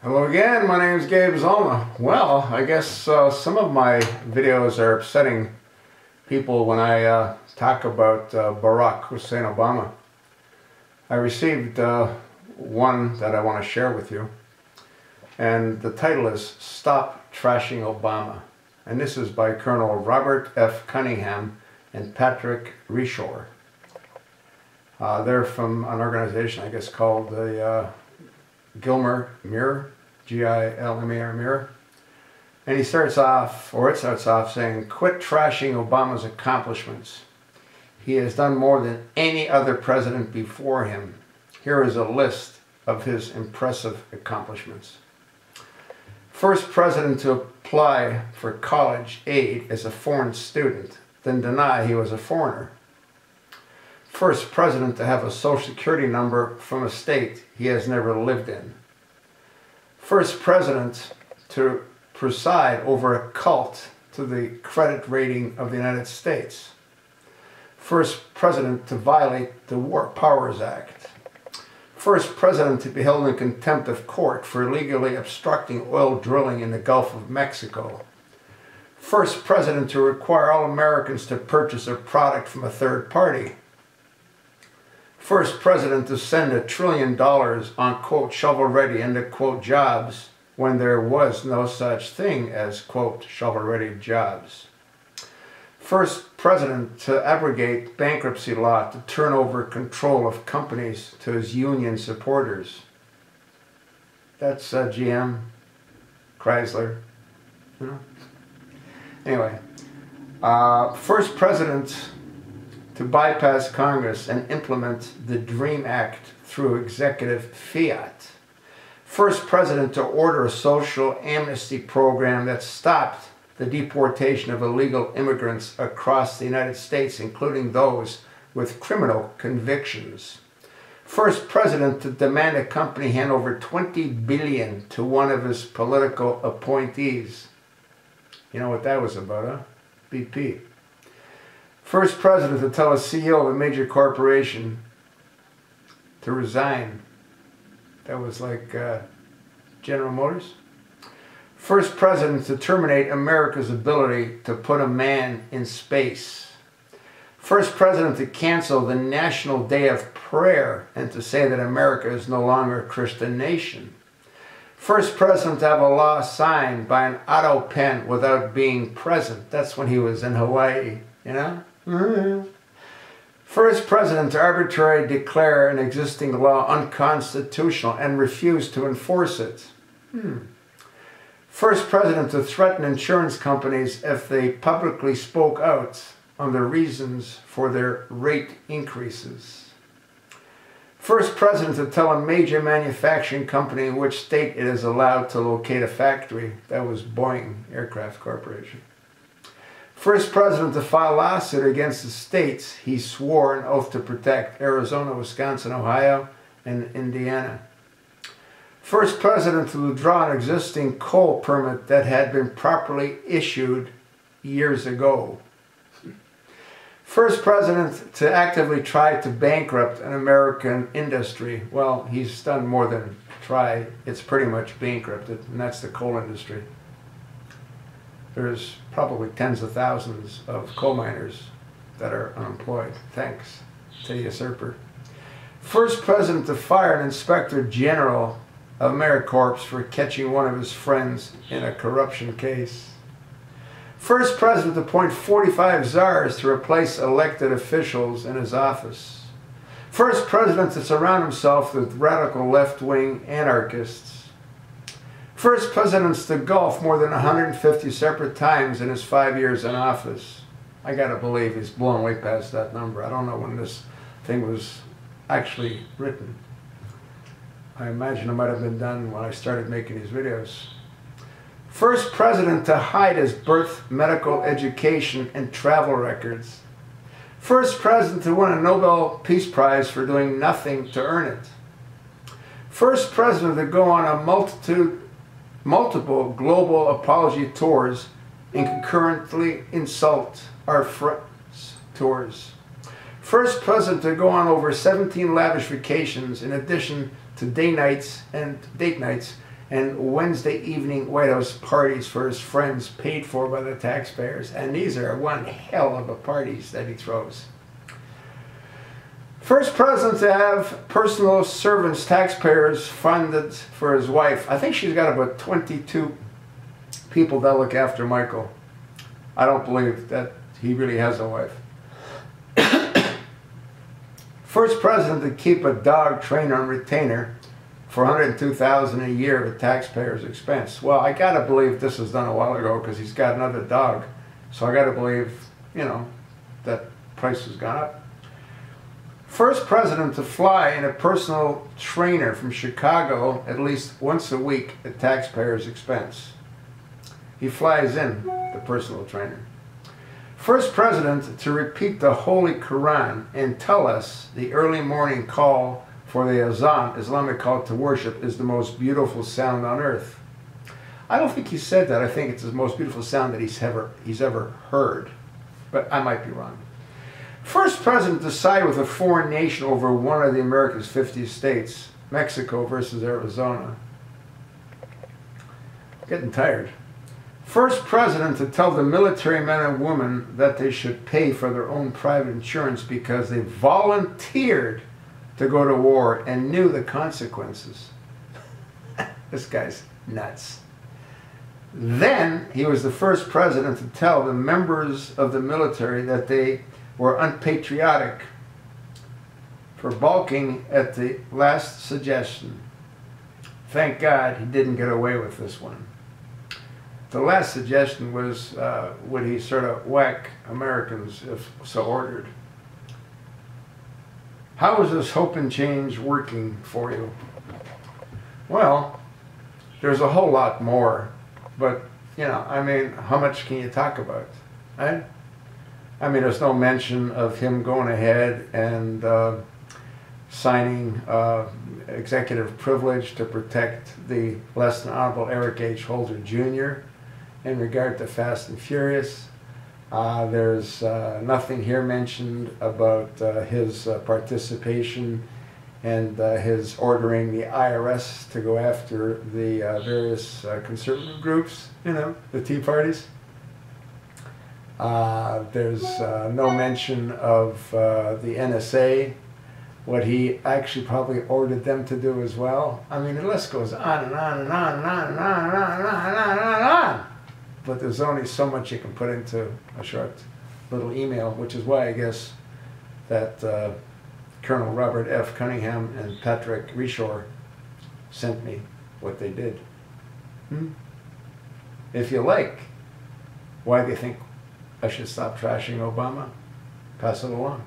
Hello again, my name is Gabe Zalma. Well, I guess some of my videos are upsetting people when I talk about Barack Hussein Obama. I received one that I want to share with you, and the title is Stop Trashing Obama. And this is by Colonel Robert F. Cunningham and Patrick Reshore. They're from an organization, I guess, called the Gilmer Mirror, G-I-L-M-E-R Mirror. And he starts off, or it starts off saying, quit trashing Obama's accomplishments. He has done more than any other president before him. Here is a list of his impressive accomplishments. First president to apply for college aid as a foreign student, then deny he was a foreigner. First president to have a social security number from a state he has never lived in. First president to preside over a cult to the credit rating of the United States. First president to violate the War Powers Act. First president to be held in contempt of court for illegally obstructing oil drilling in the Gulf of Mexico. First president to require all Americans to purchase a product from a third party. First president to send $1 trillion on, quote, shovel-ready, end quote, jobs when there was no such thing as, quote, shovel-ready jobs. First president to abrogate bankruptcy law to turn over control of companies to his union supporters. That's GM, Chrysler, you know. Anyway, first president to bypass Congress and implement the DREAM Act through executive fiat. First president to order a social amnesty program that stopped the deportation of illegal immigrants across the United States, including those with criminal convictions. First president to demand a company hand over $20 billion to one of his political appointees. You know what that was about, huh? BP. First president to tell a CEO of a major corporation to resign. That was like General Motors. First president to terminate America's ability to put a man in space. First president to cancel the National Day of Prayer and to say that America is no longer a Christian nation. First president to have a law signed by an auto pen without being present. That's when he was in Hawaii, you know? First president to arbitrarily declare an existing law unconstitutional and refuse to enforce it. First president to threaten insurance companies if they publicly spoke out on the reasons for their rate increases. First president to tell a major manufacturing company in which state it is allowed to locate a factory. That was Boeing Aircraft Corporation. First president to file a lawsuit against the states he swore an oath to protect: Arizona, Wisconsin, Ohio, and Indiana. First president to withdraw an existing coal permit that had been properly issued years ago. First president to actively try to bankrupt an American industry. Well, he's done more than try. It's pretty much bankrupted, and that's the coal industry. There's probably tens of thousands of coal miners that are unemployed, thanks to the usurper. First president to fire an inspector general of AmeriCorps for catching one of his friends in a corruption case. First president to appoint 45 czars to replace elected officials in his office. First president to surround himself with radical left-wing anarchists. First presidents to golf more than 150 separate times in his 5 years in office. I gotta believe he's blown way past that number. I don't know when this thing was actually written. I imagine it might have been done when I started making these videos. First president to hide his birth, medical, education, and travel records. First president to win a Nobel Peace Prize for doing nothing to earn it. First president to go on a multiple global apology tours and concurrently insult our friends tours. First president to go on over 17 lavish vacations in addition to date nights and Wednesday evening White House parties for his friends paid for by the taxpayers. And these are one hell of a parties that he throws. First president to have personal servants, taxpayers funded for his wife. I think she's got about 22 people that look after Michael. I don't believe that he really has a wife. First president to keep a dog trainer and retainer for $102,000 a year at taxpayers' expense. Well, I gotta believe this was done a while ago because he's got another dog. So I gotta believe, you know, that price has gone up. First president to fly in a personal trainer from Chicago at least once a week at taxpayers' expense. He flies in the personal trainer. First president to repeat the Holy Quran and tell us the early morning call for the Azan, Islamic call to worship, is the most beautiful sound on earth. I don't think he said that. I think it's the most beautiful sound that he's ever heard. But I might be wrong. First president to side with a foreign nation over one of the America's 50 states, Mexico versus Arizona. Getting tired. First president to tell the military men and women that they should pay for their own private insurance because they volunteered to go to war and knew the consequences. This guy's nuts. Then he was the first president to tell the members of the military that they were unpatriotic for balking at the last suggestion. Thank God he didn't get away with this one. The last suggestion was, would he sort of whack Americans if so ordered? How is this hope and change working for you? Well, there's a whole lot more, but, you know, I mean, how much can you talk about, right? I mean, there's no mention of him going ahead and signing executive privilege to protect the less than honorable Eric H. Holder Jr. in regard to Fast and Furious. There's nothing here mentioned about his participation and his ordering the IRS to go after the various conservative groups, you know, the Tea Parties. There's no mention of the NSA, what he actually probably ordered them to do as well. I mean, the list goes on and on and on and on and on and on and on and on and on. But there's only so much you can put into a short little email, which is why I guess that Colonel Robert F. Cunningham and Patrick Reshore sent me what they did. If you like why they think I should stop trashing Obama, pass it along.